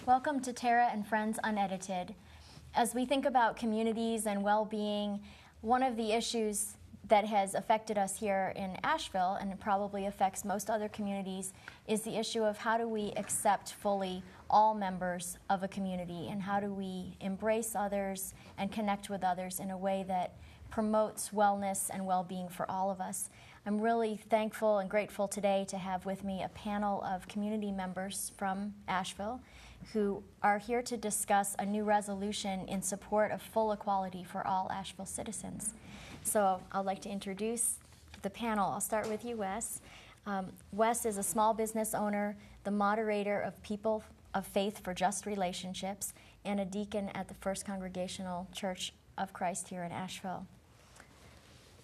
Welcome to Terra and Friends Unedited. As we think about communities and well-being, one of the issues that has affected us here in Asheville, and it probably affects most other communities, is the issue of how do we accept fully all members of a community, and how do we embrace others and connect with others in a way that promotes wellness and well-being for all of us. I'm really thankful and grateful today to have with me a panel of community members from Asheville who are here to discuss a new resolution in support of full equality for all Asheville citizens. So I'd like to introduce the panel. I'll start with you, Wes. Wes is a small business owner, the moderator of People of Faith for Just Relationships, and a deacon at the First Congregational Church of Christ here in Asheville.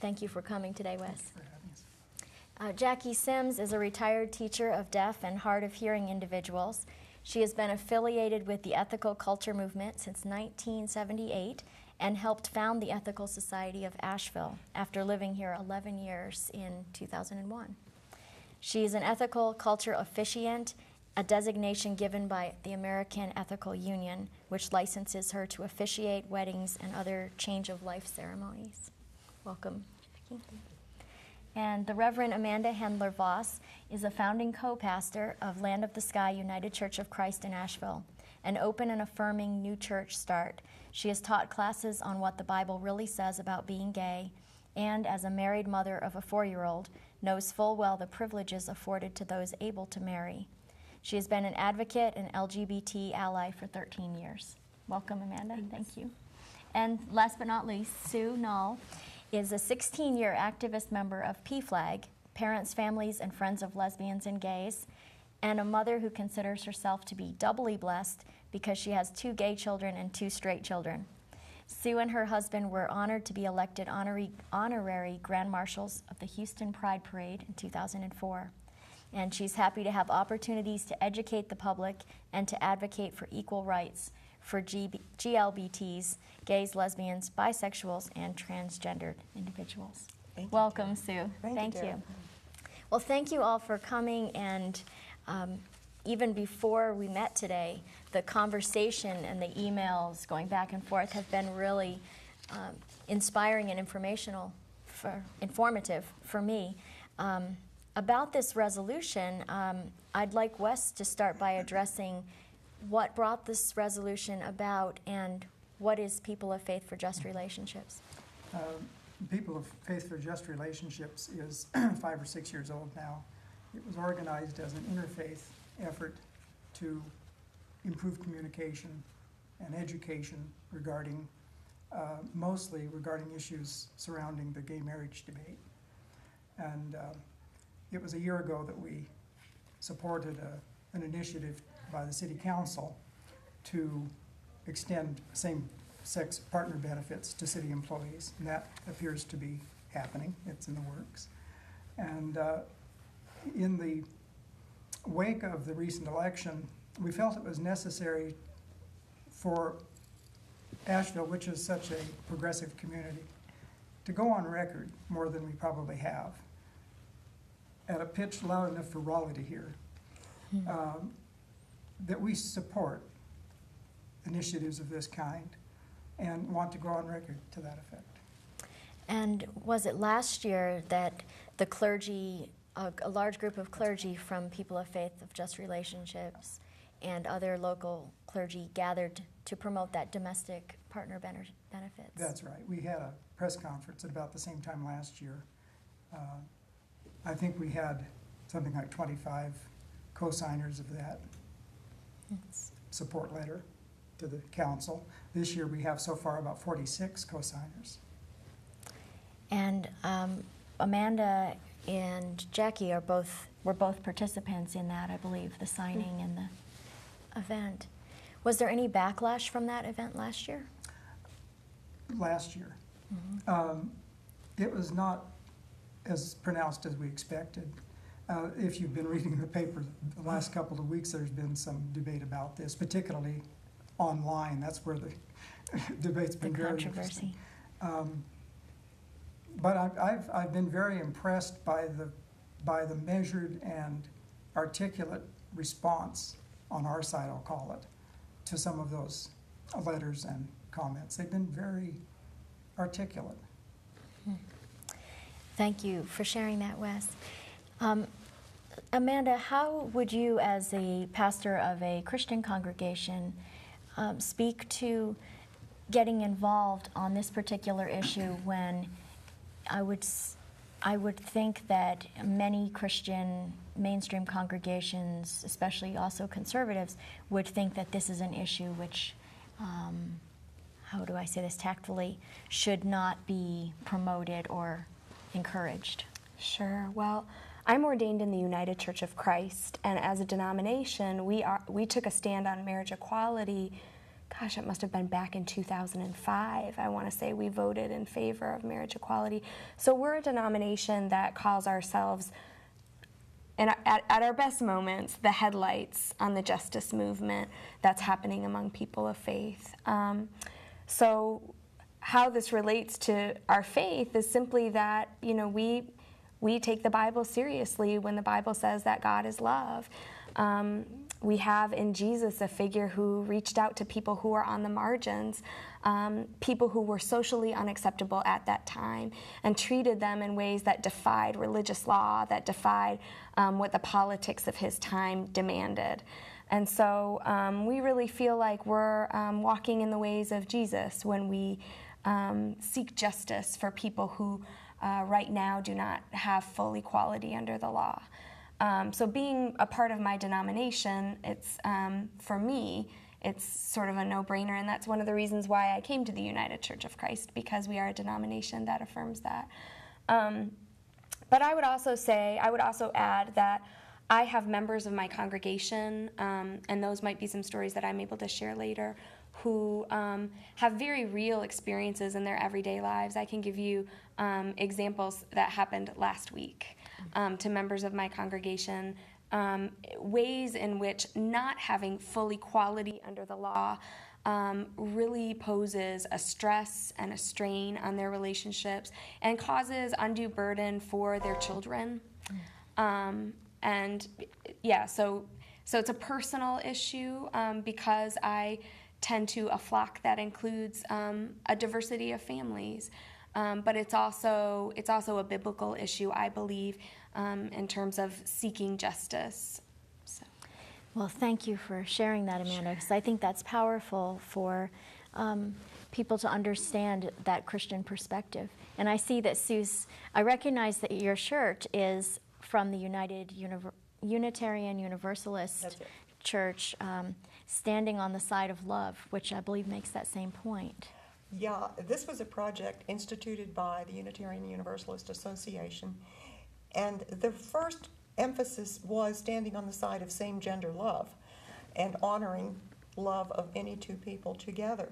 Thank you for coming today, Wes. Thank you for having us. Jackie Sims is a retired teacher of deaf and hard of hearing individuals. She has been affiliated with the Ethical Culture Movement since 1978 and helped found the Ethical Society of Asheville after living here 11 years in 2001. She is an ethical culture officiant, a designation given by the American Ethical Union, which licenses her to officiate weddings and other change of life ceremonies. Welcome, Jackie. And the Reverend Amanda Handler Voss is a founding co-pastor of Land of the Sky United Church of Christ in Asheville, an open and affirming new church start. She has taught classes on what the Bible really says about being gay, and as a married mother of a 4-year-old, knows full well the privileges afforded to those able to marry. She has been an advocate and LGBT ally for 13 years. Welcome, Amanda. Thank you. And last but not least, Sue Null is a 16-year activist member of PFLAG, Parents, Families, and Friends of Lesbians and Gays, and a mother who considers herself to be doubly blessed because she has 2 gay children and 2 straight children. Sue and her husband were honored to be elected honorary Grand Marshals of the Houston Pride Parade in 2004. And she's happy to have opportunities to educate the public and to advocate for equal rights for GLBTs, gays, lesbians, bisexuals, and transgendered individuals. Welcome, Sue. Thank you. Well, thank you all for coming, and even before we met today, the conversation and the emails going back and forth have been really inspiring and informative for me. About this resolution, I'd like Wes to start by addressing what brought this resolution about and what is People of Faith for Just Relationships. People of Faith for Just Relationships is 5 or 6 years old now. It was organized as an interfaith effort to improve communication and education regarding, mostly regarding issues surrounding the gay marriage debate. And it was a year ago that we supported an initiative by the City Council to extend same-sex partner benefits to city employees, and that appears to be happening. It's in the works. And in the wake of the recent election, we felt it was necessary for Asheville, which is such a progressive community, to go on record more than we probably have, at a pitch loud enough for Raleigh to hear, that we support initiatives of this kind and want to go on record to that effect. And was it last year that the clergy, a large group of clergy from People of Faith of Just Relationships and other local clergy gathered to promote that domestic partner benefits? That's right. We had a press conference at about the same time last year. I think we had something like 25 co-signers of that support letter to the council. This year we have so far about 46 co-signers. And Amanda and Jackie were both participants in that, I believe, the signing and the event. Was there any backlash from that event last year? Last year. It was not as pronounced as we expected. If you've been reading the paper the last couple of weeks, there's been some debate about this, particularly online. That's where the debate's been very interesting. But I've been very impressed by the measured and articulate response on our side, I'll call it, to some of those letters and comments. They've been very articulate. Thank you for sharing that, Wes. Amanda, how would you, as a pastor of a Christian congregation, speak to getting involved on this particular issue when I would think that many Christian mainstream congregations, especially also conservatives, would think that this is an issue which, how do I say this tactfully, should not be promoted or encouraged? Sure. Well, I'm ordained in the United Church of Christ, and as a denomination, we took a stand on marriage equality. Gosh, it must have been back in 2005. I want to say we voted in favor of marriage equality. So we're a denomination that calls ourselves, and at our best moments, the headlights on the justice movement that's happening among people of faith. So how this relates to our faith is simply that, you know, we take the Bible seriously when the Bible says that God is love. We have in Jesus a figure who reached out to people who are on the margins, people who were socially unacceptable at that time, and treated them in ways that defied religious law, that defied what the politics of his time demanded. And so we really feel like we're walking in the ways of Jesus when we seek justice for people who right now do not have full equality under the law. So being a part of my denomination, it's for me, it's sort of a no-brainer, and that's one of the reasons why I came to the United Church of Christ, because we are a denomination that affirms that. But I would also add that I have members of my congregation, and those might be some stories that I'm able to share later, who have very real experiences in their everyday lives. I can give you examples that happened last week to members of my congregation, ways in which not having full equality under the law really poses a stress and a strain on their relationships and causes undue burden for their children. And yeah, so it's a personal issue because I tend to a flock that includes a diversity of families. But it's also a biblical issue, I believe, in terms of seeking justice. So. Well, thank you for sharing that, Amanda, because I think that's powerful for people to understand that Christian perspective. And I see that I recognize that your shirt is from the Unitarian Universalist Church, standing on the side of love, which I believe makes that same point. Yeah, this was a project instituted by the Unitarian Universalist Association, and the first emphasis was standing on the side of same-gender love and honoring love of any two people together.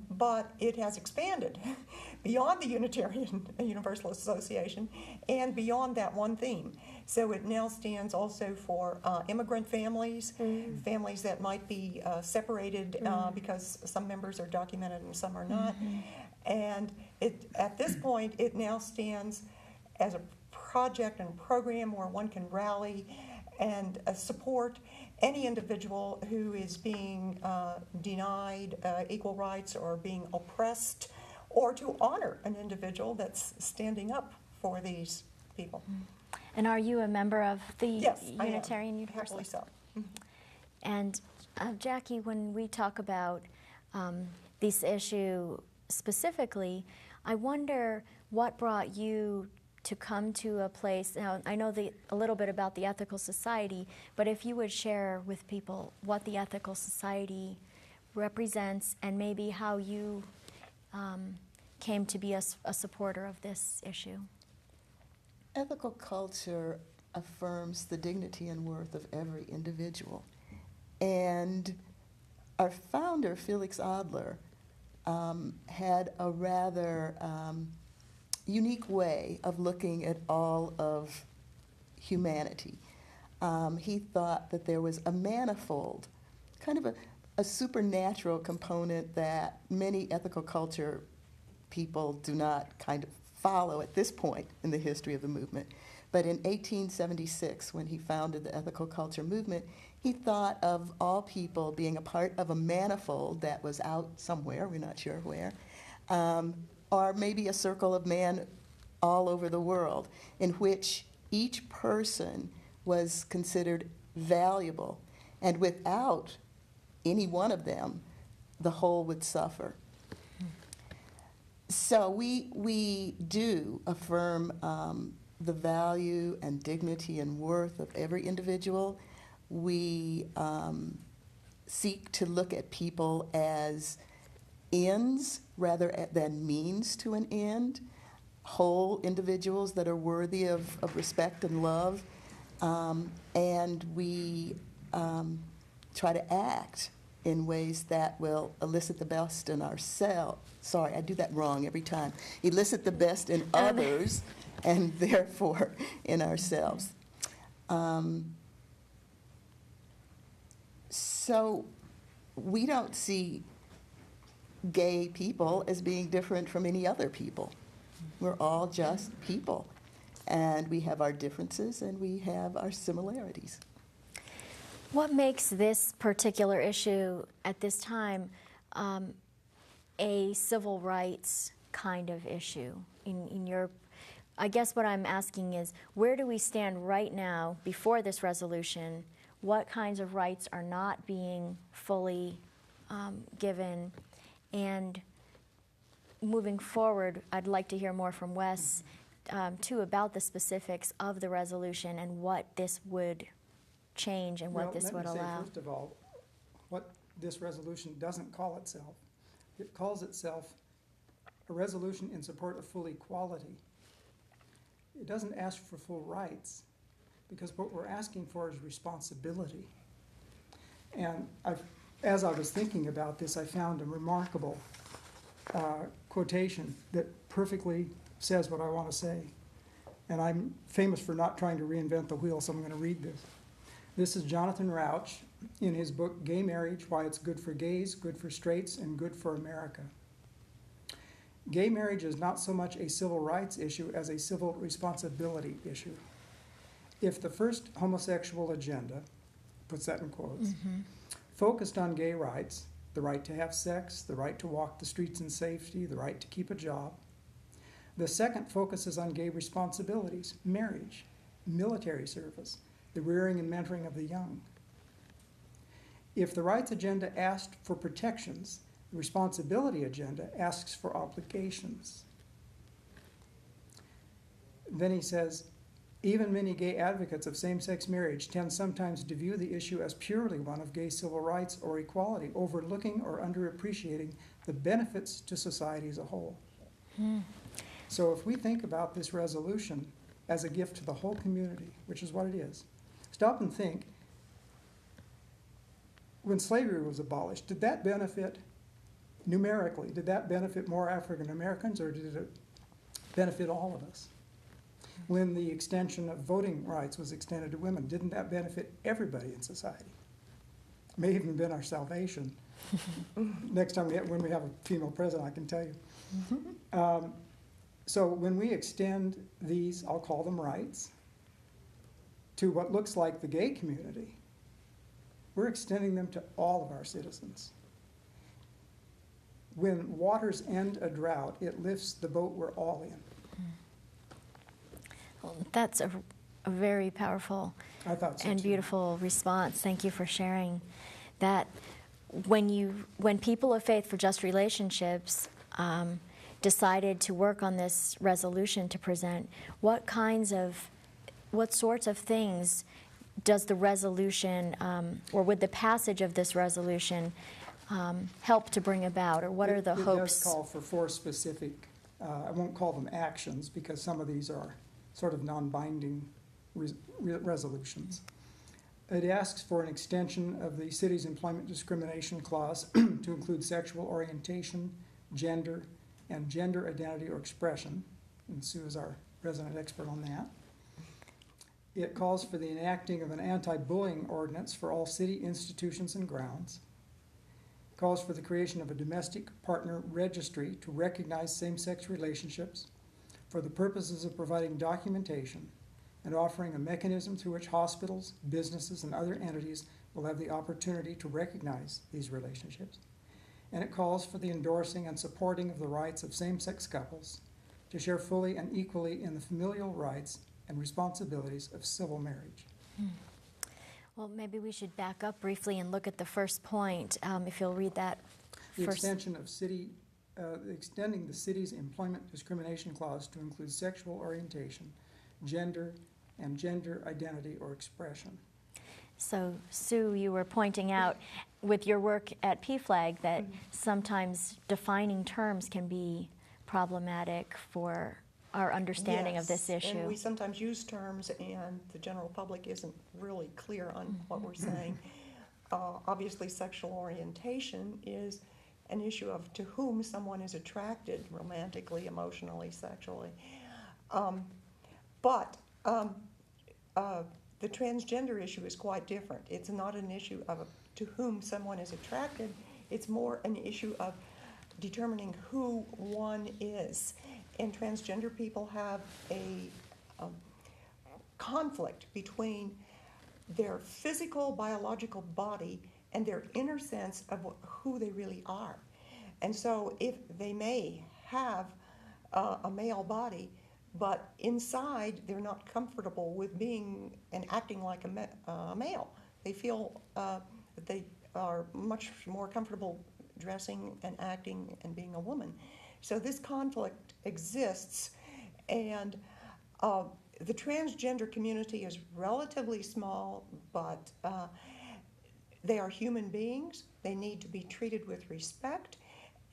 But it has expanded beyond the Unitarian Universalist Association and beyond that one theme. So it now sstands also for immigrant families, families that might be separated because some members are documented and some are not. And at this point, it now stands as a project and program where one can rally and support any individual who is being denied equal rights or being oppressed, or to honor an individual that's standing up for these people. And are you a member of the Unitarian Universalist? Happily so. And Jackie, when we talk about this issue specifically, I wonder what brought you to come to a place. Now, I know a little bit about the Ethical Society, but if you would share with people what the Ethical Society represents and maybe how you came to be a supporter of this issue. Ethical culture affirms the dignity and worth of every individual. And our founder, Felix Adler, had a rather unique way of looking at all of humanity. He thought that there was a manifold, kind of a supernatural component that many ethical culture people do not kind of follow at this point in the history of the movement. But in 1876, when he founded the ethical culture movement, He thought of all people being a part of a manifold that was out somewhere, we're not sure where, or maybe a circle of man all over the world, in which each person was considered valuable, and without any one of them, the whole would suffer. So we do affirm the value and dignity and worth of every individual. We seek to look at people as ends rather than means to an end, whole individuals that are worthy of respect and love, and we try to act in ways that will elicit the best in ourselves. Sorry, I do that wrong every time. Elicit the best in others and therefore in ourselves. So we don't see gay people as being different from any other people. We're all just people, and we have our differences and we have our similarities. What makes this particular issue at this time a civil rights kind of issue? In your, I guess what I'm asking is, where do we stand right now before this resolution? What kinds of rights are not being fully given? And moving forward, I'd like to hear more from Wes, too, about the specifics of the resolution and what this would change and what this would Let me allow. say, first of all, what this resolution doesn't call itself. It calls itself a resolution in support of full equality. It doesn't ask for full rights, because what we're asking for is responsibility. And as I was thinking about this, I found a remarkable quotation that perfectly says what I want to say. And I'm famous for not trying to reinvent the wheel, so I'm going to read this. This is Jonathan Rauch in his book, Gay Marriage, Why It's Good for Gays, Good for Straights, and Good for America. Gay marriage is not so much a civil rights issue as a civil responsibility issue. If the first homosexual agenda, puts that in quotes, focused on gay rights, the right to have sex, the right to walk the streets in safety, the right to keep a job, the second focuses on gay responsibilities, marriage, military service, the rearing and mentoring of the young. If the rights agenda asked for protections, the responsibility agenda asks for obligations. Then he says, even many gay advocates of same-sex marriage tend sometimes to view the issue as purely one of gay civil rights or equality, overlooking or underappreciating the benefits to society as a whole. So if we think about this resolution as a gift to the whole community, which is what it is, stop and think, when slavery was abolished, did that benefit, numerically, did that benefit more African Americans, or did it benefit all of us? When the extension of voting rights was extended to women, didn't that benefit everybody in society? It may even been our salvation. Next time when we have a female president, I can tell you. So when we extend these, I'll call them rights, to what looks like the gay community, we're extending them to all of our citizens. When waters end a drought, it lifts the boat we're all in. Well, that's a very powerful and beautiful response. Thank you for sharing that. When people of Faith for Just Relationships decided to work on this resolution to present, what sorts of things does the resolution, or would the passage of this resolution help to bring about, or what are the hopes? It does call for 4 specific, I won't call them actions, because some of these are sort of non-binding resolutions. It asks for an extension of the city's employment discrimination clause to include sexual orientation, gender, and gender identity or expression. And Sue is our resident expert on that. It calls for the enacting of an anti-bullying ordinance for all city institutions and grounds. It calls for the creation of a domestic partner registry to recognize same-sex relationships for the purposes of providing documentation and offering a mechanism through which hospitals, businesses, and other entities will have the opportunity to recognize these relationships, and it calls for the endorsing and supporting of the rights of same-sex couples to share fully and equally in the familial rights and responsibilities of civil marriage. Well, maybe we should back up briefly and look at the first point, if you'll read that The first. extension of extending the city's employment discrimination clause to include sexual orientation, gender, and gender identity or expression. So, Sue, you were pointing out with your work at PFLAG that sometimes defining terms can be problematic for our understanding of this Yes, issue. and we sometimes use terms and the general public isn't really clear on what we're saying. Obviously, sexual orientation is an issue of to whom someone is attracted romantically, emotionally, sexually. But the transgender issue is quite different. It's not an issue of to whom someone is attracted. It's more an issue of determining who one is. And transgender people have a conflict between their physical, biological body and their inner sense of who they really are. And so if they may have a male body, but inside they're not comfortable with being and acting like a male. They feel that they are much more comfortable dressing and acting and being a woman. So this conflict exists, and the transgender community is relatively small, but they are human beings. They need to be treated with respect,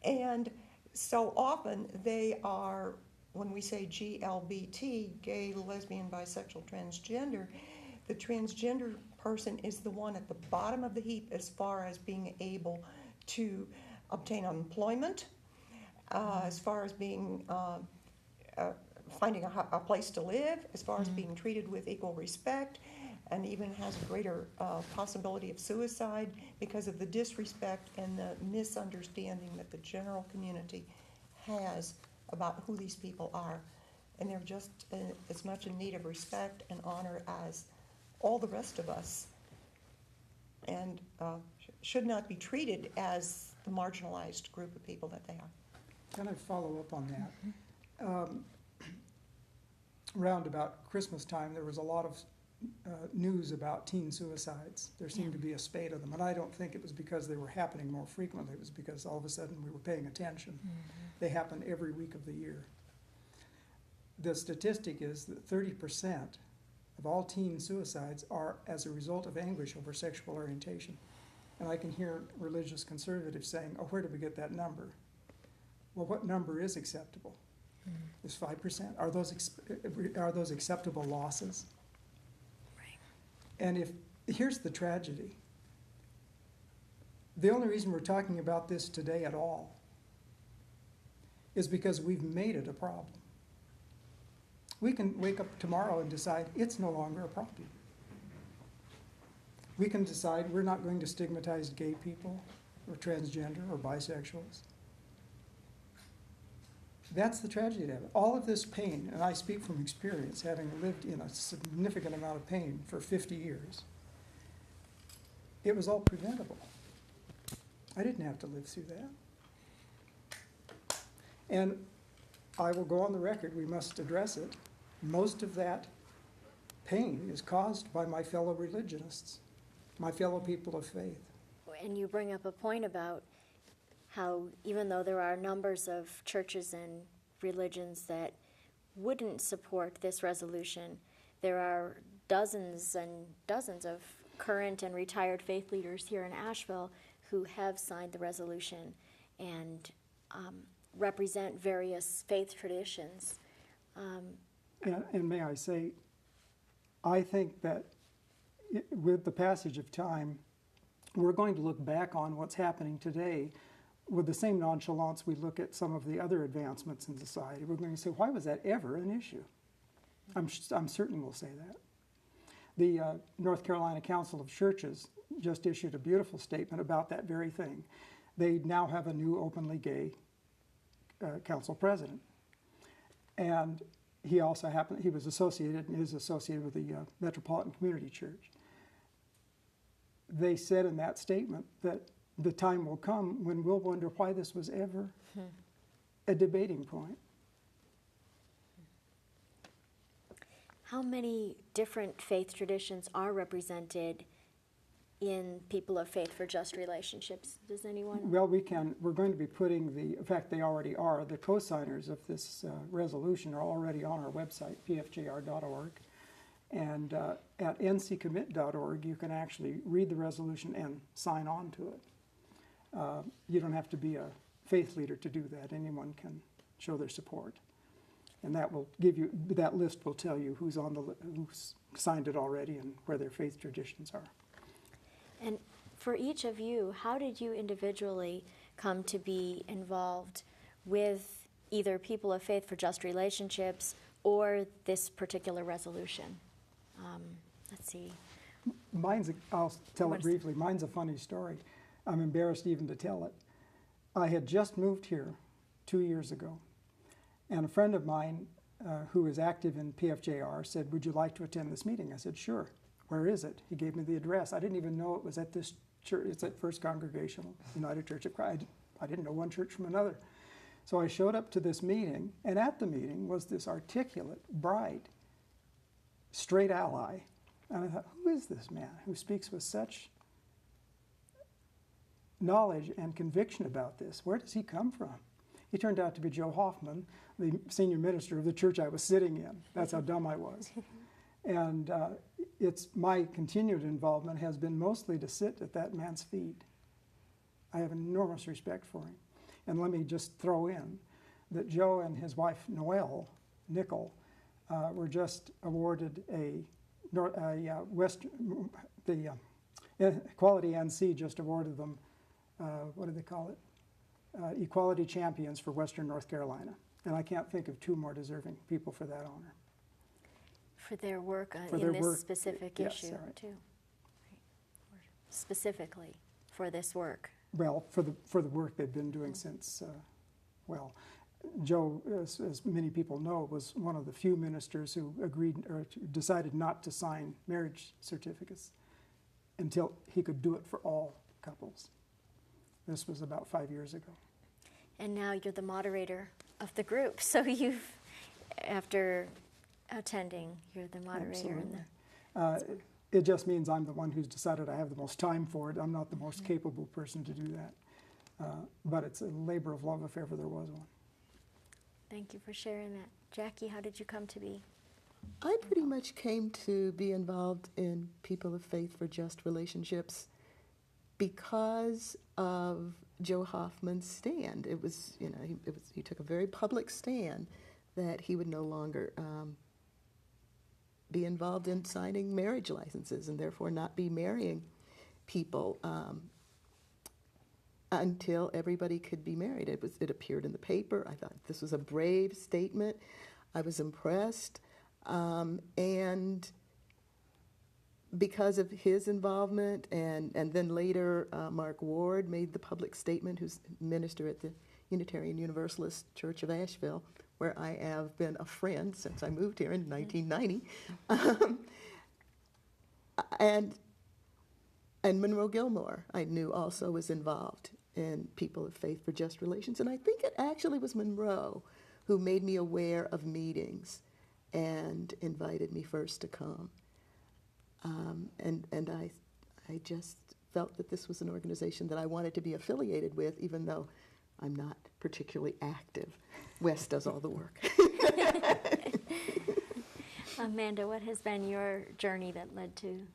and so often they are, when we say GLBT, gay, lesbian, bisexual, transgender, the transgender person is the one at the bottom of the heap as far as being able to obtain employment, as far as being finding a place to live, as far as being treated with equal respect, and even has a greater possibility of suicide because of the disrespect and the misunderstanding that the general community has about who these people are. And they're just as much in need of respect and honor as all the rest of us, and should not be treated as the marginalized group of people that they are. Can I follow up on that? Around about Christmas time, there was a lot of news about teen suicides. There seemed to be a spate of them, and I don't think it was because they were happening more frequently. It was because all of a sudden we were paying attention. They happen every week of the year. The statistic is that 30% of all teen suicides are as a result of anguish over sexual orientation. And I can hear religious conservatives saying, oh, where did we get that number? Well, what number is acceptable? Is 5%? Are those acceptable losses? Right. And here's the tragedy. The only reason we're talking about this today at all is because we've made it a problem. We can wake up tomorrow and decide it's no longer a problem. We can decide we're not going to stigmatize gay people or transgender or bisexuals. That's the tragedy of it. All of this pain, and I speak from experience, having lived in a significant amount of pain for 50 years, it was all preventable. I didn't have to live through that. And I will go on the record, we must address it. Most of that pain is caused by my fellow religionists, my fellow people of faith. And you bring up a point about how even though there are numbers of churches and religions that wouldn't support this resolution, there are dozens and dozens of current and retired faith leaders here in Asheville who have signed the resolution and represent various faith traditions. And may I say, I think that with the passage of time, we're going to look back on what's happening today with the same nonchalance we look at some of the other advancements in society. We're going to say, why was that ever an issue? I'm certain we'll say that. The North Carolina Council of Churches just issued a beautiful statement about that very thing. They now have a new openly gay council president. And he also he was associated and is associated with the Metropolitan Community Church. they said in that statement that the time will come when we'll wonder why this was ever a debating point. How many different faith traditions are represented in People of Faith for Just Relationships? Does anyone? Well, we're going to be putting in fact, they already are. The co-signers of this resolution are already on our website, pfjr.org. And at nccommit.org, you can actually read the resolution and sign on to it. You don't have to be a faith leader to do that. Anyone can show their support. And that will give you, that list will tell you who's signed it already and where their faith traditions are. And for each of you, how did you individually come to be involved with either People of Faith for Just Relationships or this particular resolution? Let's see. I'll tell it briefly. Mine's a funny story. I'm embarrassed even to tell it. I had just moved here 2 years ago, and a friend of mine who is active in PFJR said, "Would you like to attend this meeting?" I said, "Sure." "Where is it?" He gave me the address. I didn't even know it was at this church. It's at First Congregational United Church of Christ. I didn't know one church from another. So I showed up to this meeting, and at the meeting was this articulate, bright, straight ally. And I thought, who is this man who speaks with such knowledge and conviction about this? Where does he come from? He turned out to be Joe Hoffman, the senior minister of the church I was sitting in. That's how dumb I was. And it's my continued involvement has been mostly to sit at that man's feet. I have enormous respect for him. And let me just throw in that Joe and his wife Noelle Nickel were just awarded Equality NC just awarded them, what do they call it? Equality Champions for Western North Carolina. And I can't think of two more deserving people for that honor. For their work For in their this work, specific yes, issue, right. too. Right. Specifically for this work. Well, for the work they've been doing since, Joe, as many people know, was one of the few ministers who agreed or decided not to sign marriage certificates until he could do it for all couples. This was about 5 years ago. And now you're the moderator of the group. So you've, after attending, you're the moderator. Absolutely. It just means I'm the one who's decided I have the most time for it. I'm not the most capable person to do that. But it's a labor of love if ever there was one. Thank you for sharing that. Jackie, how did you come to be? I pretty much came to be involved in People of Faith for Just Relationships because of Joe Hoffman's stand. It was, he took a very public stand that he would no longer be involved in signing marriage licenses and therefore not be marrying people until everybody could be married. It appeared in the paper. I thought this was a brave statement. I was impressed. And because of his involvement, and then later Mark Ward made the public statement, who's minister at the Unitarian Universalist Church of Asheville, where I have been a friend since I moved here in 1990. And Monroe Gilmore, I knew also was involved in People of Faith for Just Relations. And I think it actually was Monroe who made me aware of meetings and invited me first to come. And I just felt that this was an organization that I wanted to be affiliated with, even though I'm not particularly active. Wes does all the work. Amanda, what has been your journey that led to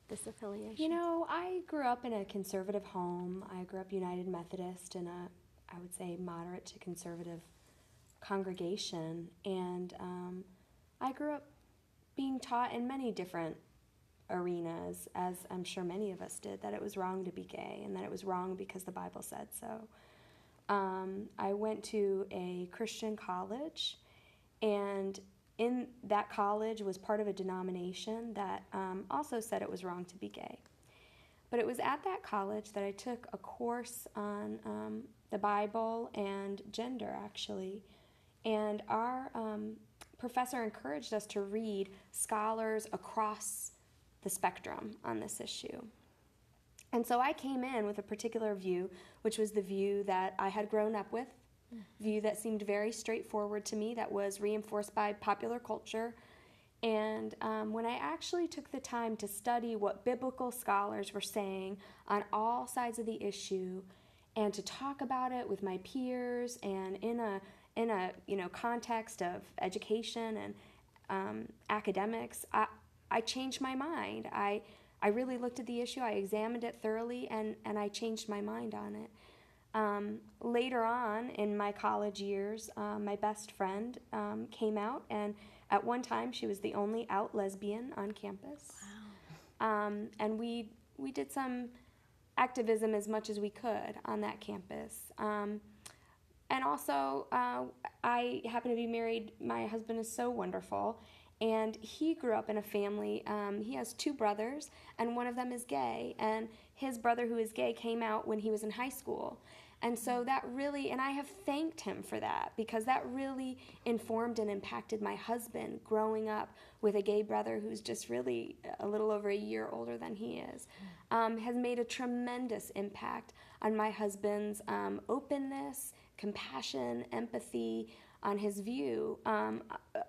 this affiliation? You know, I grew up in a conservative home. I grew up United Methodist in a, I would say, moderate to conservative congregation. And I grew up being taught in many different arenas, as I'm sure many of us did, that it was wrong to be gay and that it was wrong because the Bible said so. I went to a Christian college, and in that college was part of a denomination that also said it was wrong to be gay. But it was at that college that I took a course on the Bible and gender, actually. And our professor encouraged us to read scholars across the spectrum on this issue. And so I came in with a particular view, which was the view that I had grown up with, view that seemed very straightforward to me, that was reinforced by popular culture. And when I actually took the time to study what biblical scholars were saying on all sides of the issue, and to talk about it with my peers, and in a context of education and academics, I changed my mind. I really looked at the issue, I examined it thoroughly, and I changed my mind on it. Later on in my college years, my best friend came out, and at one time she was the only out lesbian on campus. Wow. And we did some activism as much as we could on that campus. And also, I happen to be married. My husband is so wonderful. And he grew up in a family, he has 2 brothers, and one of them is gay. And his brother, who is gay, came out when he was in high school. And so that really, and I have thanked him for that, because that really informed and impacted my husband growing up with a gay brother who's just really a little over a year older than he is. Has made a tremendous impact on my husband's openness, compassion, empathy, on his view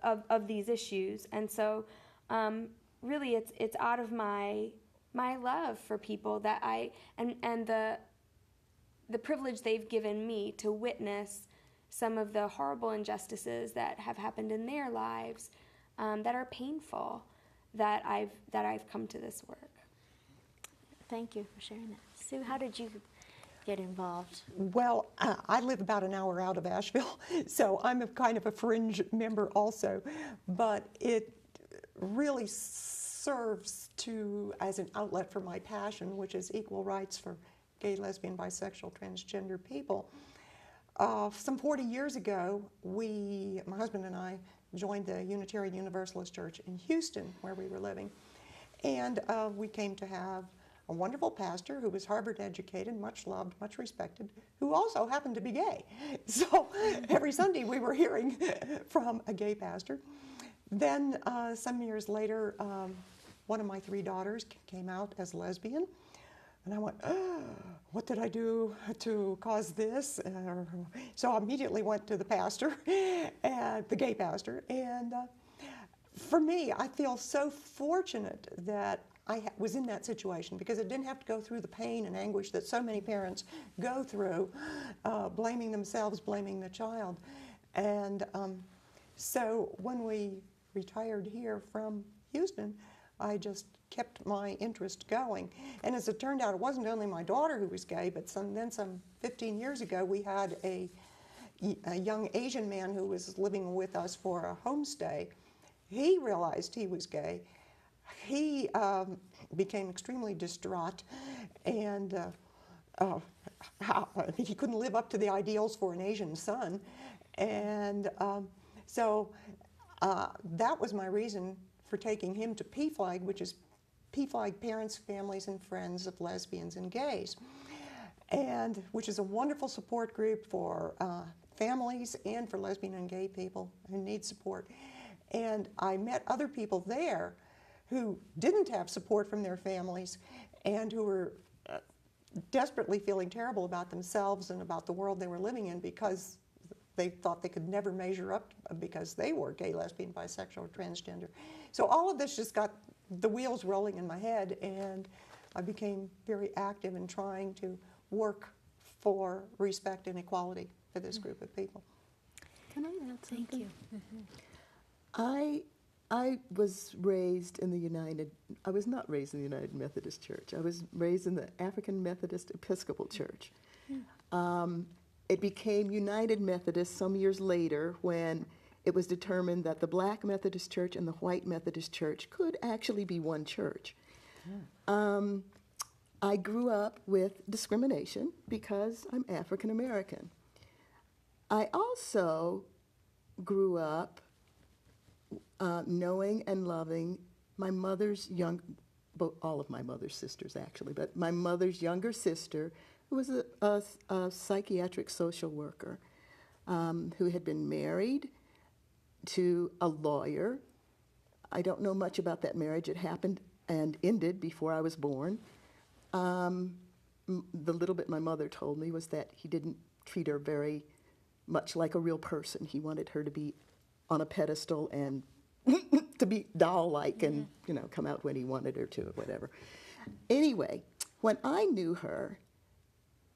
of these issues. And so really it's out of my love for people that and the privilege they've given me to witness some of the horrible injustices that have happened in their lives, that are painful, that I've come to this work. Thank you for sharing that. Sue, how did you get involved? Well, I live about an hour out of Asheville, so I'm a kind of a fringe member also, but it really serves as an outlet for my passion, which is equal rights for gay, lesbian, bisexual, transgender people. Some 40 years ago, my husband and I, joined the Unitarian Universalist Church in Houston, where we were living, and we came to have a wonderful pastor who was Harvard educated, much loved, much respected, who also happened to be gay. So every Sunday we were hearing from a gay pastor. Then some years later, one of my 3 daughters came out as lesbian. And I went, oh, what did I do to cause this? So I immediately went to the pastor, the gay pastor. And for me, I feel so fortunate that I was in that situation, because I didn't have to go through the pain and anguish that so many parents go through, blaming themselves, blaming the child. And so when we retired here from Houston, I just kept my interest going. And as it turned out, it wasn't only my daughter who was gay, but some 15 years ago, we had a young Asian man who was living with us for a homestay. He realized he was gay. He became extremely distraught, and he couldn't live up to the ideals for an Asian son. And so that was my reason for taking him to PFLAG, which is PFLAG, Parents, Families, and Friends of Lesbians and Gays, and which is a wonderful support group for families and for lesbian and gay people who need support. And I met other people there who didn't have support from their families and who were desperately feeling terrible about themselves and about the world they were living in, because they thought they could never measure up because they were gay, lesbian, bisexual, or transgender. So all of this just got the wheels rolling in my head, and I became very active in trying to work for respect and equality for this group of people. Can I add something? Thank you. I was raised in I was not raised in the United Methodist Church. I was raised in the African Methodist Episcopal Church. It became United Methodist some years later when it was determined that the Black Methodist Church and the White Methodist Church could actually be one church. I grew up with discrimination because I'm African American. I also grew up knowing and loving my mother's all of my mother's sisters actually, but my mother's younger sister, who was a psychiatric social worker, who had been married to a lawyer. I don't know much about that marriage. It happened and ended before I was born. The little bit my mother told me was that he didn't treat her very much like a real person. He wanted her to be on a pedestal and to be doll-like and, you know, come out when he wanted her to or whatever. Anyway, when I knew her,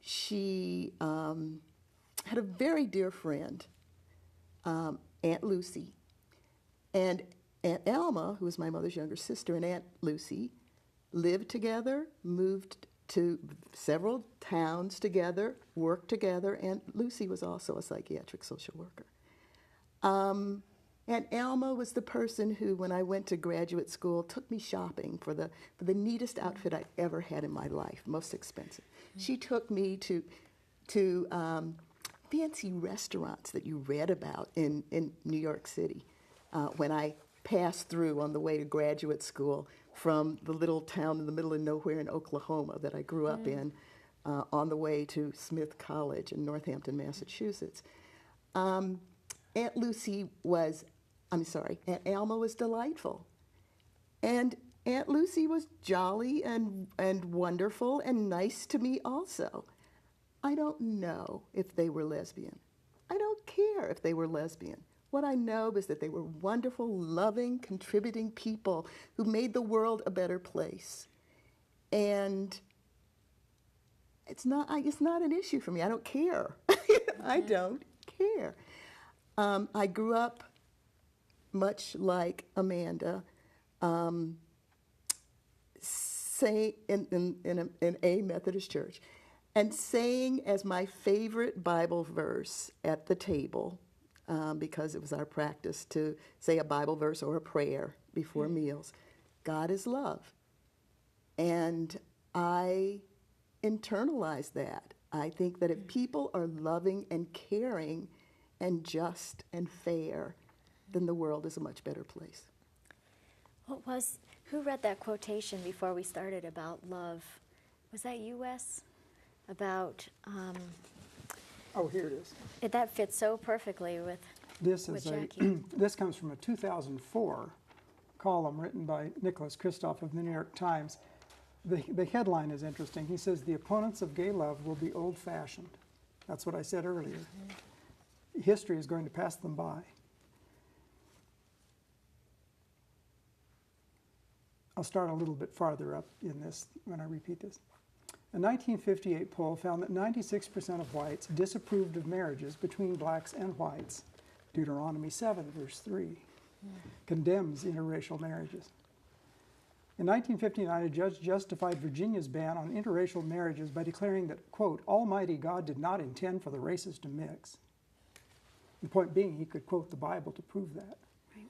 she had a very dear friend, Aunt Lucy. And Aunt Alma, who was my mother's younger sister, and Aunt Lucy lived together, moved to several towns together, worked together, and Lucy was also a psychiatric social worker. And Alma was the person who, when I went to graduate school, took me shopping for the neatest outfit I ever had in my life, most expensive. She took me to fancy restaurants that you read about in New York City when I passed through on the way to graduate school from the little town in the middle of nowhere in Oklahoma that I grew up in on the way to Smith College in Northampton, Massachusetts. Aunt Alma was delightful. And Aunt Lucy was jolly and wonderful and nice to me also. I don't know if they were lesbian. I don't care if they were lesbian. What I know is that they were wonderful, loving, contributing people who made the world a better place. And it's not an issue for me. I don't care. I don't care. I grew up much like Amanda, say in a Methodist church, and saying as my favorite Bible verse at the table, because it was our practice to say a Bible verse or a prayer before meals, God is love. And I internalize that. I think that if people are loving and caring and just and fair, then the world is a much better place. Who read that quotation before we started about love? Was that you, Wes? About, Oh, here it is. that fits so perfectly with Jackie. This comes from a 2004 column written by Nicholas Kristof of the New York Times. The headline is interesting. He says, "The opponents of gay love will be old-fashioned." That's what I said earlier. History is going to pass them by. I'll start a little bit farther up in this when I repeat this. A 1958 poll found that 96% of whites disapproved of marriages between blacks and whites. Deuteronomy 7, verse 3, condemns interracial marriages. In 1959, a judge justified Virginia's ban on interracial marriages by declaring that, quote, Almighty God did not intend for the races to mix. The point being, he could quote the Bible to prove that. Right.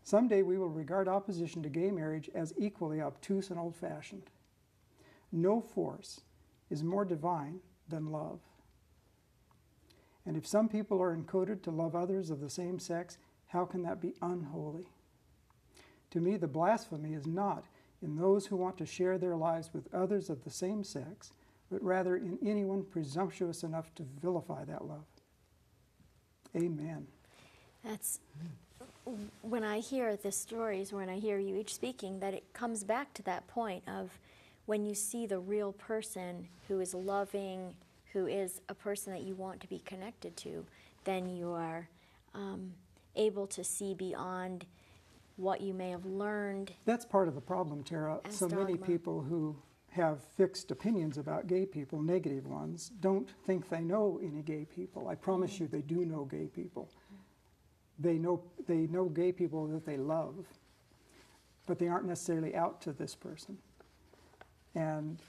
Someday we will regard opposition to gay marriage as equally obtuse and old-fashioned. No force is more divine than love. And if some people are encoded to love others of the same sex, how can that be unholy? To me, the blasphemy is not in those who want to share their lives with others of the same sex, but rather in anyone presumptuous enough to vilify that love. Amen. That's, when I hear the stories, when I hear you each speaking, that it comes back to that point of when you see the real person who is loving, who is a person that you want to be connected to, then you are able to see beyond what you may have learned. That's part of the problem, Tara. So many people who have fixed opinions about gay people, negative ones, don't think they know any gay people. I promise you they do know gay people. They know gay people that they love, but they aren't necessarily out to this person. And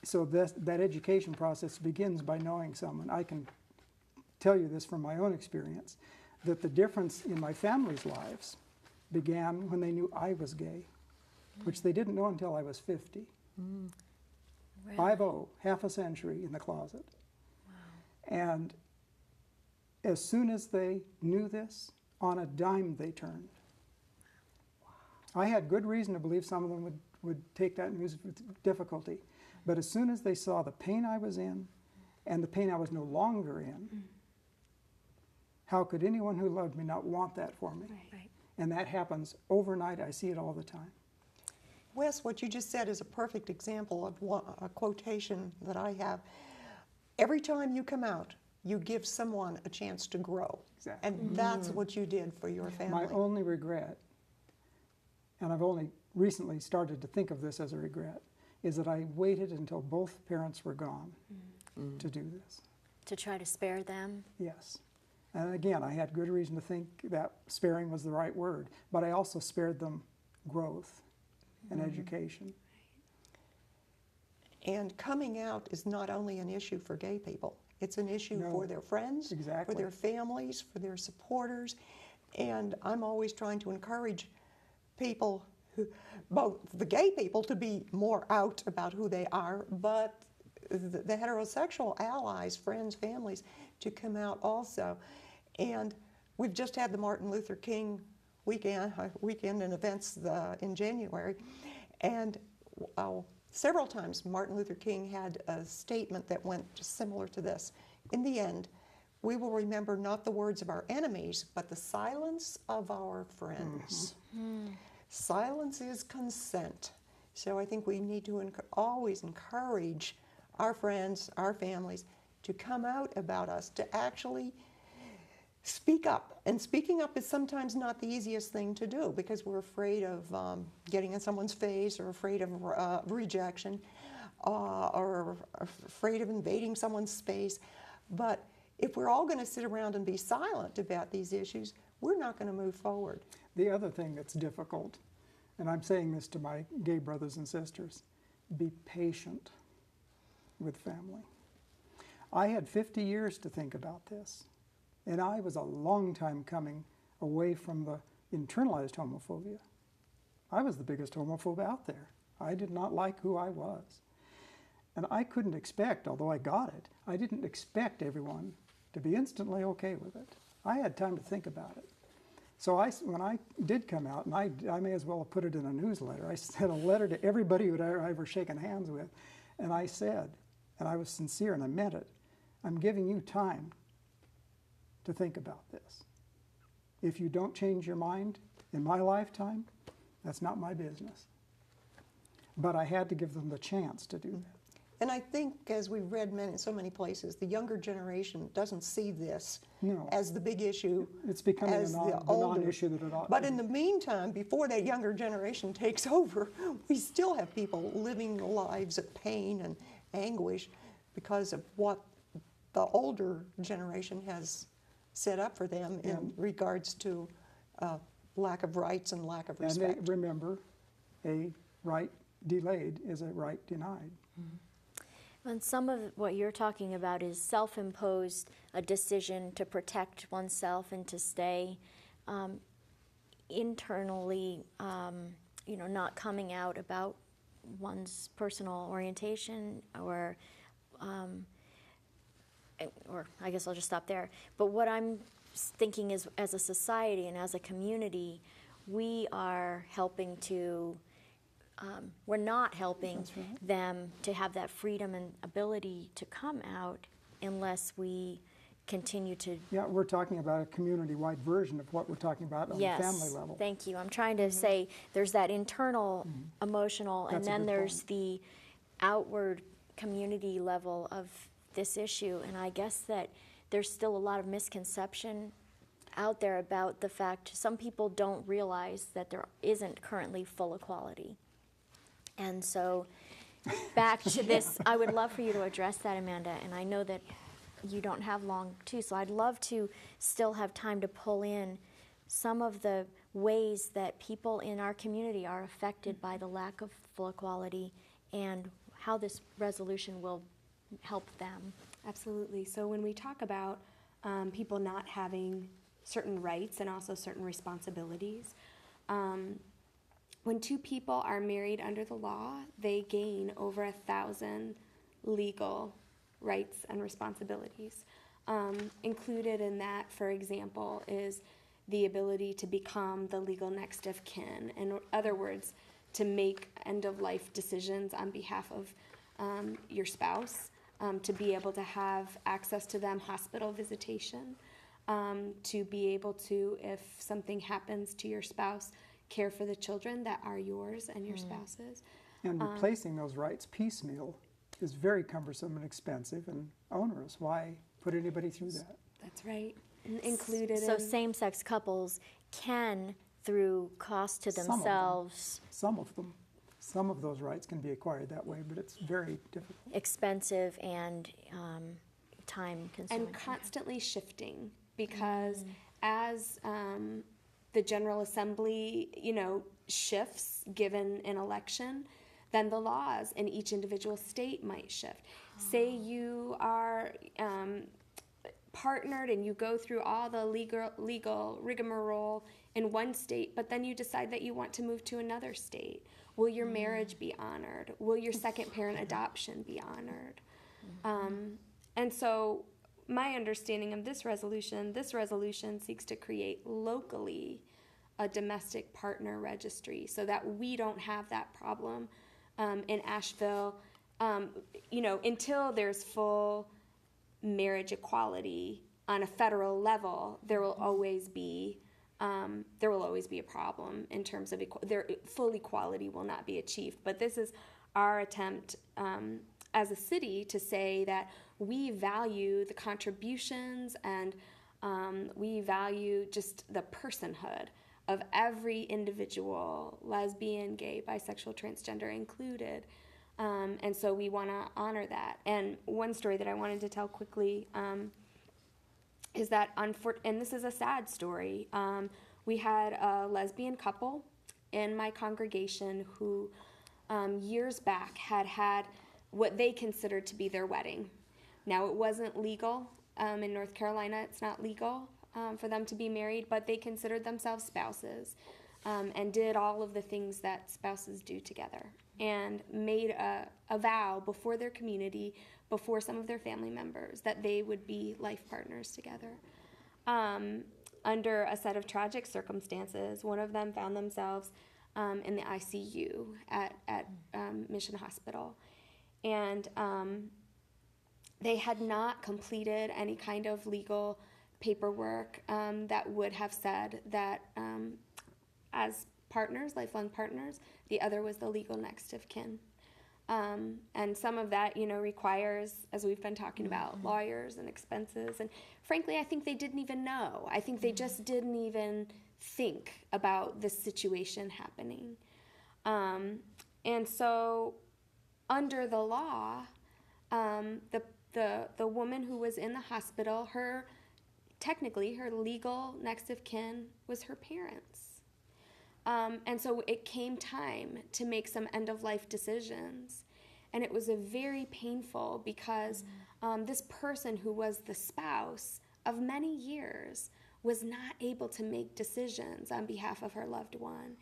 so that education process begins by knowing someone. I can tell you this from my own experience, that the difference in my family's lives began when they knew I was gay, which they didn't know until I was 50. Really? 50, half a century in the closet. Wow. And as soon as they knew this, on a dime they turned. Wow. I had good reason to believe some of them would take that news with difficulty. But as soon as they saw the pain I was in and the pain I was no longer in, how could anyone who loved me not want that for me? Right. And that happens overnight. I see it all the time. Wes, what you just said is a perfect example of a quotation that I have. Every time you come out, you give someone a chance to grow. Exactly. And that's what you did for your family. My only regret, and I've only recently started to think of this as a regret, is that I waited until both parents were gone to do this. To try to spare them. Yes. And again, I had good reason to think that sparing was the right word, but I also spared them growth and education. And coming out is not only an issue for gay people, it's an issue No. for their friends, Exactly. for their families, for their supporters. And I'm always trying to encourage people, both the gay people, to be more out about who they are, but the heterosexual allies, friends, families, to come out also. And we've just had the Martin Luther King weekend and events in January, and several times Martin Luther King had a statement that went similar to this. In the end, we will remember not the words of our enemies, but the silence of our friends. Silence is consent. So I think we need to always encourage our friends, our families, to come out about us, to actually speak up. And speaking up is sometimes not the easiest thing to do because we're afraid of getting in someone's face, or afraid of rejection, or afraid of invading someone's space. But if we're all going to sit around and be silent about these issues, we're not going to move forward. The other thing that's difficult, and I'm saying this to my gay brothers and sisters, be patient with family. I had 50 years to think about this, and I was a long time coming away from the internalized homophobia. I was the biggest homophobe out there. I did not like who I was. And I couldn't expect, although I got it, I didn't expect everyone to be instantly okay with it. I had time to think about it. So when I did come out, and I may as well have put it in a newsletter, I sent a letter to everybody who I'd ever shaken hands with, and I said, and I was sincere and I meant it, I'm giving you time to think about this. If you don't change your mind in my lifetime, that's not my business. But I had to give them the chance to do that. And I think, as we've read so many places, the younger generation doesn't see this as the big issue. It's becoming as the non-issue that it ought But to in be. the meantime, before that younger generation takes over, we still have people living lives of pain and anguish because of what the older generation has set up for them in regards to lack of rights and lack of respect. And they remember, a right delayed is a right denied. And some of what you're talking about is self-imposed, a decision to protect oneself and to stay internally, not coming out about one's personal orientation, or I guess I'll just stop there. But what I'm thinking is, as a society and as a community, we are helping to we're not helping them to have that freedom and ability to come out unless we continue to. Yeah, we're talking about a community-wide version of what we're talking about on the family level. Thank you. I'm trying to say there's that internal emotional, That's a and then good there's point. the outward community level of this issue. And I guess that there's still a lot of misconception out there about the fact some people don't realize that there isn't currently full equality. And so back to this, I would love for you to address that, Amanda, and I know that you don't have long too, so I'd love to still have time to pull in some of the ways that people in our community are affected by the lack of full equality and how this resolution will help them. Absolutely. So when we talk about people not having certain rights and also certain responsibilities, when two people are married under the law, they gain over 1,000 legal rights and responsibilities. Included in that, for example, is the ability to become the legal next of kin. In other words, to make end-of-life decisions on behalf of your spouse, to be able to have access to them hospital visitation, to be able to, if something happens to your spouse, care for the children that are yours and your spouse's. And replacing those rights piecemeal is very cumbersome and expensive and onerous. Why put anybody through that? That's right. Included So in same-sex couples can, through cost to Some of them. themselves, Some of them. Some of those rights can be acquired that way, but it's very difficult. expensive and time-consuming. and constantly shifting because as the General Assembly, shifts given an election, then the laws in each individual state might shift. Say you are partnered and you go through all the legal rigmarole in one state, but then you decide that you want to move to another state. Will your marriage be honored? Will your second parent adoption be honored? And so my understanding of this resolution seeks to create locally a domestic partner registry so that we don't have that problem in Asheville, until there's full marriage equality on a federal level. There will always be a problem in terms of full equality will not be achieved. But this is our attempt as a city to say that we value the contributions and we value just the personhood of every individual, lesbian, gay, bisexual, transgender included. And so we want to honor that. And one story that I wanted to tell quickly is that, and this is a sad story, we had a lesbian couple in my congregation who years back had what they considered to be their wedding. Now, it wasn't legal. In North Carolina, it's not legal for them to be married, but they considered themselves spouses and did all of the things that spouses do together and made a vow before their community, before some of their family members, that they would be life partners together. Under a set of tragic circumstances, one of them found themselves in the ICU at Mission Hospital. And they had not completed any kind of legal paperwork that would have said that as partners, lifelong partners, the other was the legal next of kin. And some of that, requires, as we've been talking about, lawyers and expenses. And frankly, I think they didn't even know. I think they just didn't even think about this situation happening. And so under the law, the woman who was in the hospital, technically her legal next of kin was her parents. And so it came time to make some end-of-life decisions. And it was a very painful because this person who was the spouse of many years was not able to make decisions on behalf of her loved one.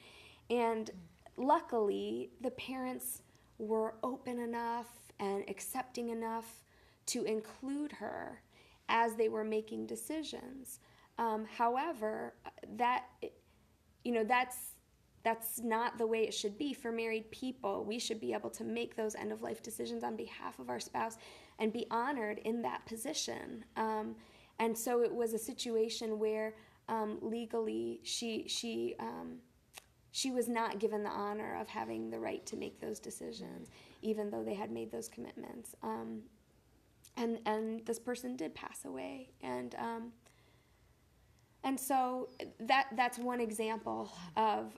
And luckily, the parents were open enough and accepting enough to include her as they were making decisions. However, that's not the way it should be for married people. We should be able to make those end-of-life decisions on behalf of our spouse and be honored in that position. And so it was a situation where legally she was not given the honor of having the right to make those decisions, even though they had made those commitments. And this person did pass away, and so that's one example of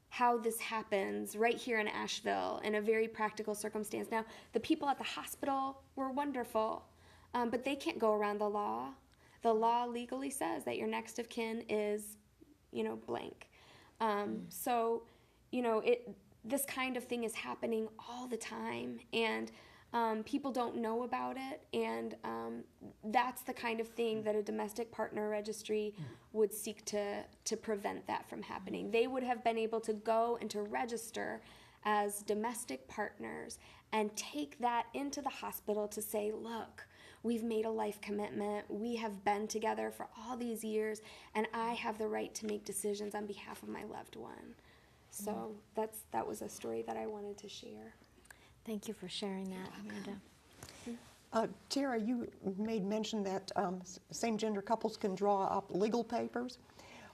how this happens right here in Asheville in a very practical circumstance. Now, the people at the hospital were wonderful, but they can't go around the law. The law legally says that your next of kin is, blank. So, this kind of thing is happening all the time, and people don't know about it, and that's the kind of thing that a domestic partner registry would seek to prevent that from happening. They would have been able to go and to register as domestic partners and take that into the hospital to say, look, we've made a life commitment, we have been together for all these years, and I have the right to make decisions on behalf of my loved one. So that was a story that I wanted to share. Thank you for sharing that, Amanda. Tara, you made mention that same-gender couples can draw up legal papers.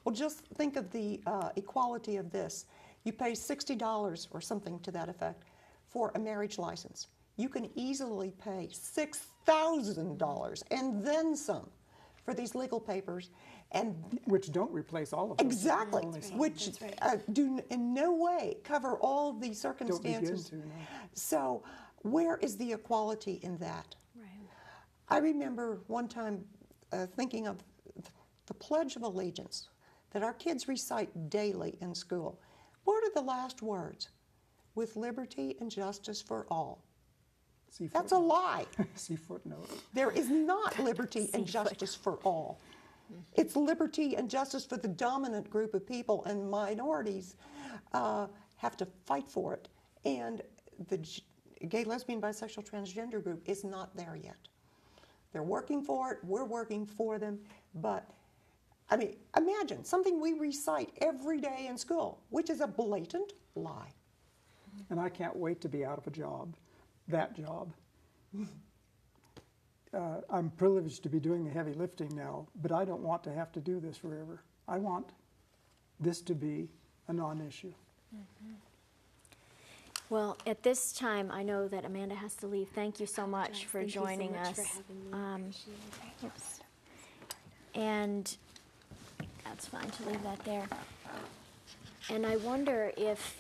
Well, just think of the equality of this. You pay $60 or something to that effect for a marriage license. You can easily pay $6,000 and then some for these legal papers, and Which don't replace all of those. exactly, Only some. which do in no way cover all the circumstances. Don't begin to, no. So where is the equality in that? Right. I remember one time thinking of the Pledge of Allegiance that our kids recite daily in school. What are the last words? With liberty and justice for all. See That's a footnote. lie. See footnote. There is not liberty and justice for all. It's liberty and justice for the dominant group of people, and minorities have to fight for it. And the gay, lesbian, bisexual, transgender group is not there yet. They're working for it, we're working for them, but I mean, imagine something we recite every day in school, which is a blatant lie. And I can't wait to be out of a job, that job. I'm privileged to be doing the heavy lifting now, but I don't want to have to do this forever. I want this to be a non-issue. Well, at this time, I know that Amanda has to leave. Thank you so much for joining us. Oops. And that's fine to leave that there. And I wonder if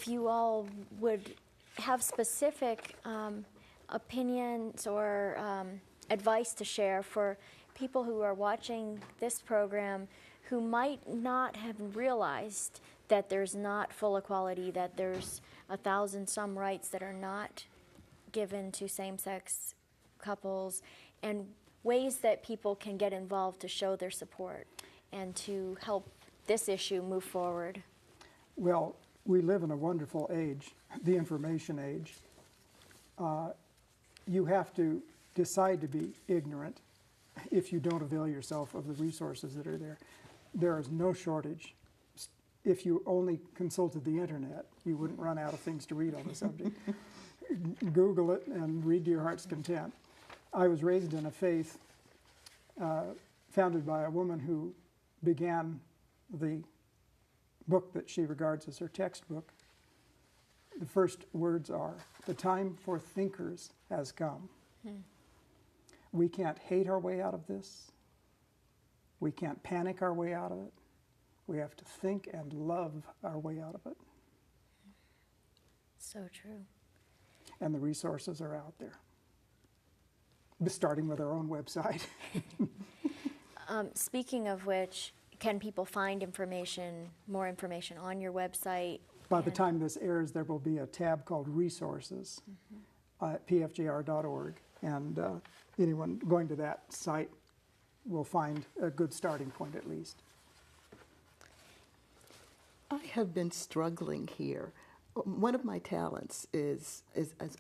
you all would have specific opinions or advice to share for people who are watching this program who might not have realized that there's not full equality, that there's 1,000 some rights that are not given to same-sex couples, and ways that people can get involved to show their support and to help this issue move forward. Well, we live in a wonderful age, the information age. You have to decide to be ignorant if you don't avail yourself of the resources that are there. There is no shortage. If you only consulted the internet, you wouldn't run out of things to read on the subject. Google it and read to your heart's content. I was raised in a faith founded by a woman who began the book that she regards as her textbook. The first words are, "The time for thinkers has come." We can't hate our way out of this. We can't panic our way out of it. We have to think and love our way out of it. So true. And the resources are out there. Starting with our own website. Speaking of which, can people find more information on your website? By the time this airs, there will be a tab called Resources at pfjr.org, and anyone going to that site will find a good starting point at least. I have been struggling here. One of my talents is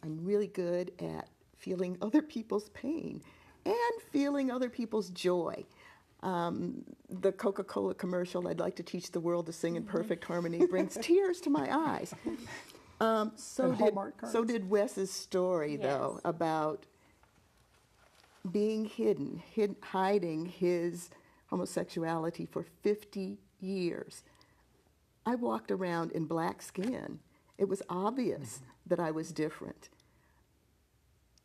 I'm really good at feeling other people's pain and feeling other people's joy. The Coca-Cola commercial, "I'd like to teach the world to sing in perfect harmony," brings tears to my eyes. So did Wes's story, though, Yes. about being hiding his homosexuality for 50 years. I walked around in black skin. It was obvious that I was different.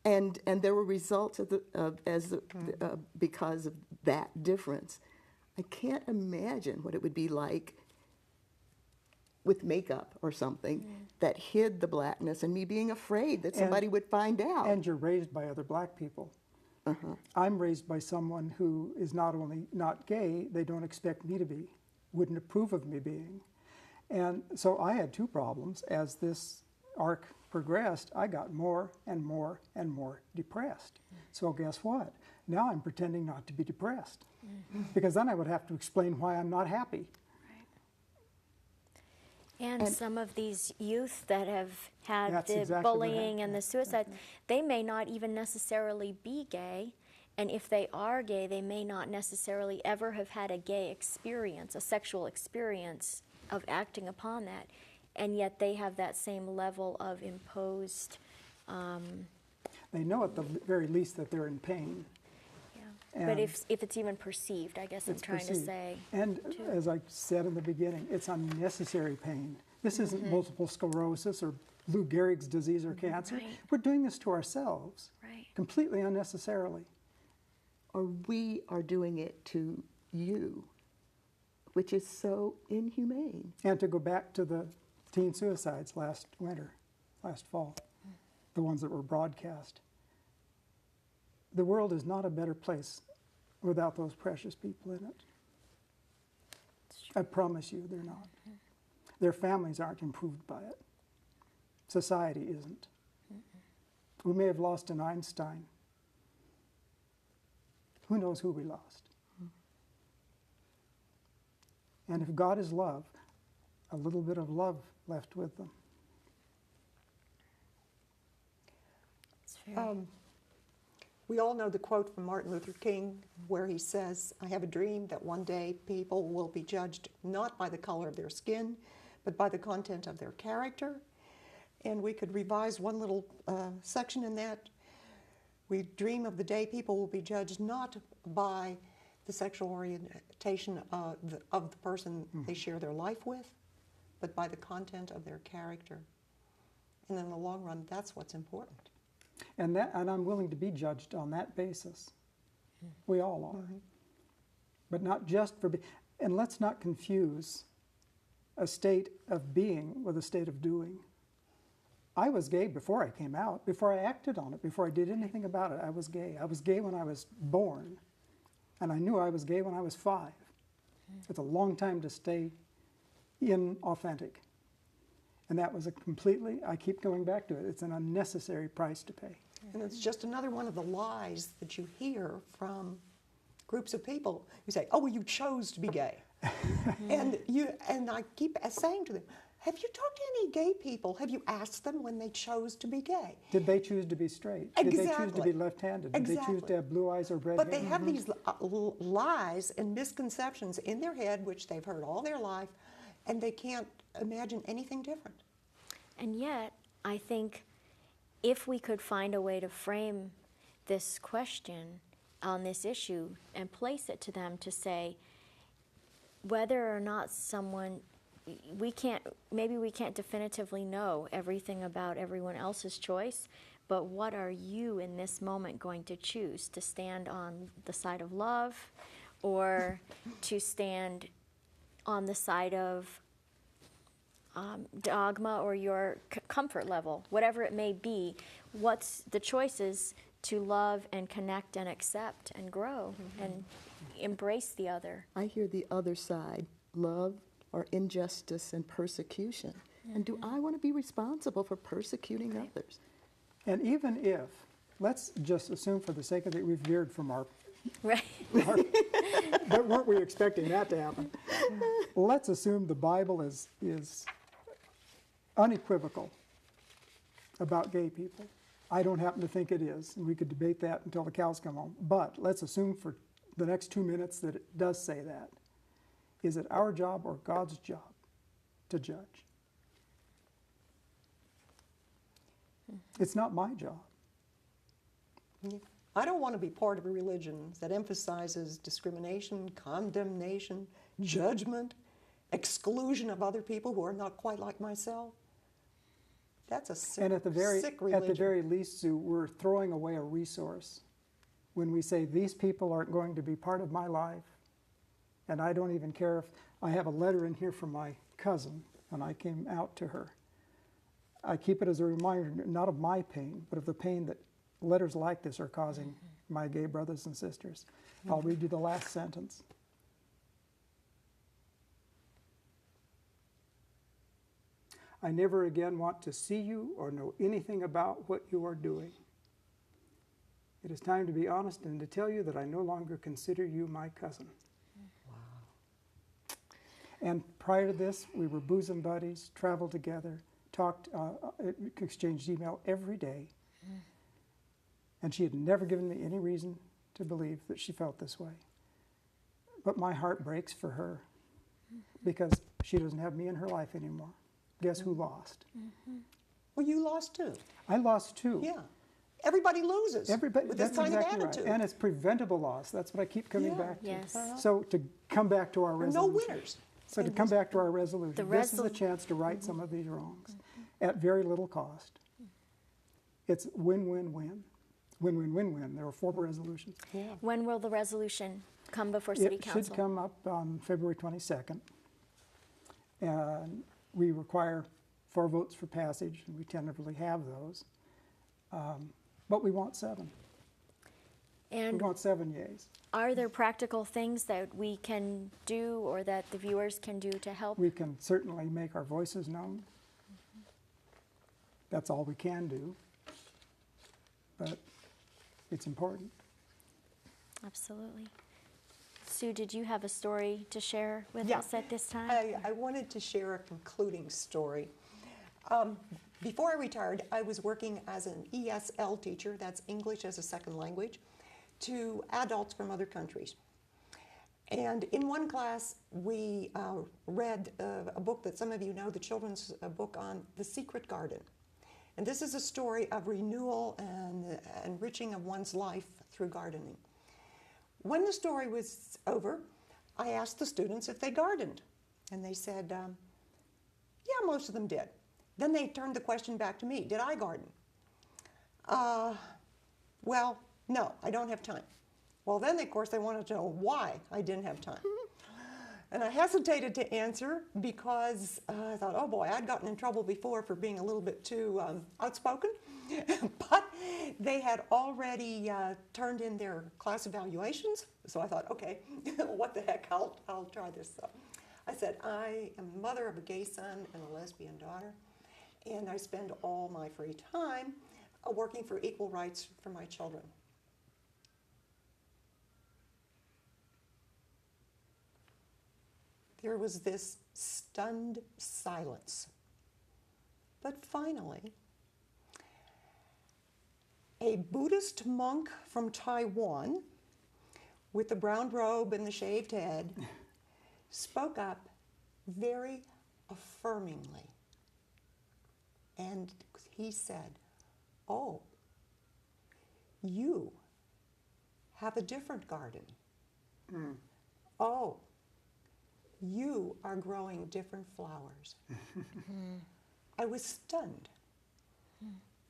And there were results because of that difference. I can't imagine what it would be like with makeup or something that hid the blackness, and me being afraid that somebody would find out. And you're raised by other black people. I'm raised by someone who is not only not gay, they don't expect me to be, wouldn't approve of me being. And so I had two problems. As this arc progressed, I got more and more and more depressed. So guess what? Now I'm pretending not to be depressed, because then I would have to explain why I'm not happy. And some of these youth that have had That's the exactly what bullying and the suicide, they may not even necessarily be gay. And if they are gay, they may not necessarily ever have had a gay experience, a sexual experience of acting upon that. And yet they have that same level of imposed, They know at the very least that they're in pain. yeah. But if it's even perceived, I guess I'm It's trying to perceived. say. And too. as I said in the beginning, it's unnecessary pain. This isn't multiple sclerosis or Lou Gehrig's disease or cancer. Right. We're doing this to ourselves, Right. completely unnecessarily. Or we are doing it to you, which is so inhumane. And to go back to the teen suicides last fall, the ones that were broadcast. The world is not a better place without those precious people in it. I promise you they're not. Their families aren't improved by it. Society isn't. We may have lost an Einstein. Who knows who we lost? And if God is love, a little bit of love left with them. It's very, We all know the quote from Martin Luther King where he says, "I have a dream that one day people will be judged not by the color of their skin, but by the content of their character." And we could revise one little section in that. We dream of the day people will be judged not by the sexual orientation of the person they share their life with, but by the content of their character. And in the long run, that's what's important. And I'm willing to be judged on that basis. We all are. But not just for and let's not confuse a state of being with a state of doing. I was gay before I came out, before I acted on it, before I did anything about it. I was gay. I was gay when I was born, and I knew I was gay when I was 5. It's a long time to stay inauthentic. And that was I keep going back to it, it's an unnecessary price to pay. And it's just another one of the lies that you hear from groups of people who say, "Oh, well, you chose to be gay." and I keep saying to them, "Have you talked to any gay people? Have you asked them when they chose to be gay?" Did they choose to be straight? Did they choose to Exactly. be left-handed? Did they choose Exactly. to have blue eyes or red But hair? they have these lies and misconceptions in their head, which they've heard all their life, and they can't imagine anything different. and yet, I think if we could find a way to frame this question on this issue and place it to them to say whether or not maybe we can't definitively know everything about everyone else's choice, but what are you in this moment going to choose? To stand on the side of love or to stand on the side of dogma or your comfort level, whatever it may be? What's the choices to love and connect and accept and grow and embrace the other? I hear the other side, love or injustice and persecution. And do I want to be responsible for persecuting others? And even if, let's just assume for the sake of it, we've veered from our, Right. but weren't we expecting that to happen? Let's assume the Bible is unequivocal about gay people. I don't happen to think it is, and we could debate that until the cows come home. But let's assume for the next 2 minutes that it does say that. Is it our job or God's job to judge? It's not my job. I don't want to be part of a religion that emphasizes discrimination, condemnation, judgment, exclusion of other people who are not quite like myself. That's a sick, And at the sick religion. very least, Sue, we're throwing away a resource when we say these people aren't going to be part of my life, and I don't even care if I have a letter in here from my cousin, and I came out to her. I keep it as a reminder, not of my pain, but of the pain that letters like this are causing my gay brothers and sisters. I'll read you the last sentence. I never again want to see you or know anything about what you are doing. It is time to be honest and to tell you that I no longer consider you my cousin. Wow. And prior to this, we were bosom buddies, traveled together, talked, exchanged email every day. And she had never given me any reason to believe that she felt this way. But my heart breaks for her because she doesn't have me in her life anymore. Guess who lost? Well, you lost too. I lost too. Yeah. everybody loses Everybody, with this that's kind exactly of right. attitude. And it's preventable loss. That's what I keep coming Yeah. back to. Yes. So to come back to our There are no resolution. winners. So to in come this. back to our resolution, this is a chance to right some of these wrongs at very little cost. It's win-win-win. Win-win-win-win. There are 4 resolutions. Yeah. When will the resolution come before City It Council? should come up on February 22nd. And we require 4 votes for passage, and we tentatively have those. But we want 7. We And want 7 yeas. are there practical things that we can do or that the viewers can do to help? We can certainly make our voices known. That's all we can do. But it's important. Absolutely. Sue, did you have a story to share with Yeah. us at this time? I wanted to share a concluding story. Before I retired, I was working as an ESL teacher, that's English as a Second Language, to adults from other countries. And in one class, we read a book that some of you know, the children's book on The Secret Garden. And this is a story of renewal and enriching of one's life through gardening. When the story was over, I asked the students if they gardened. And they said, yeah, most of them did. Then they turned the question back to me, did I garden? Well, no, I don't have time. Well, then, of course, they wanted to know why I didn't have time. And I hesitated to answer because I thought, oh boy, I'd gotten in trouble before for being a little bit too outspoken. But they had already turned in their class evaluations. So I thought, okay, what the heck, I'll try this. So I said, I am a mother of a gay son and a lesbian daughter. And I spend all my free time working for equal rights for my children. There was this stunned silence. But finally, a Buddhist monk from Taiwan with the brown robe and the shaved head spoke up very affirmingly. And he said, oh, you have a different garden. Oh, you are growing different flowers. I was stunned.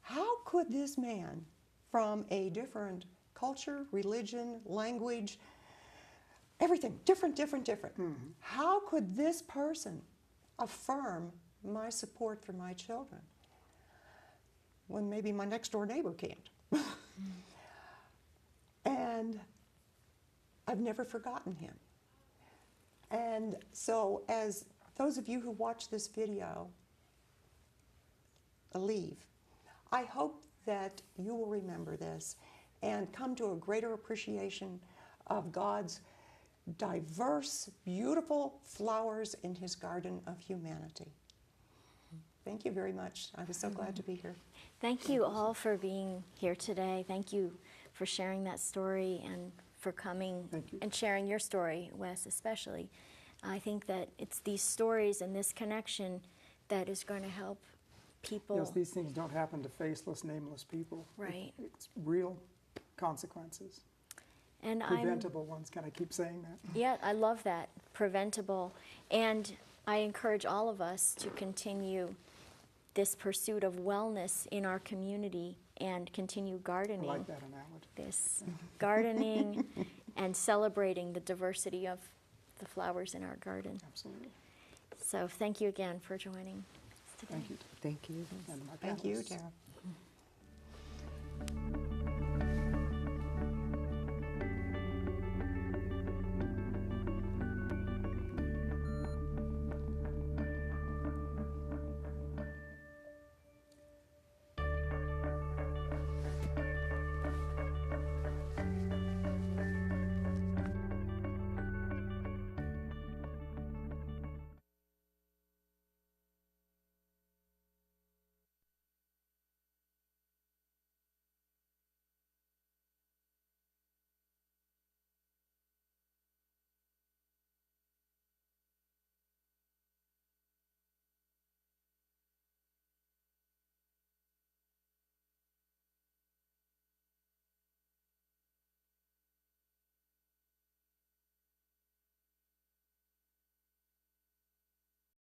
How could this man from a different culture, religion, language, everything, different, how could this person affirm my support for my children when maybe my next door neighbor can't? And I've never forgotten him. And so as those of you who watch this video leave, I hope that you will remember this and come to a greater appreciation of God's diverse, beautiful flowers in his garden of humanity. Thank you very much. I was so glad to be here. Thank you all for being here today. Thank you for sharing that story and for coming and sharing your story, Wes, especially. I think that it's these stories and this connection that is going to help people. Yes, these things don't happen to faceless, nameless people. Right. It's real consequences. And Preventable ones, can I keep saying that? Yeah, I love that, preventable. And I encourage all of us to continue this pursuit of wellness in our community and continue gardening. I like that analogy. This gardening and celebrating the diversity of the flowers in our garden. Absolutely. So thank you again for joining us today. Thank you. Thank you. And my Thank you, panelists. Tara.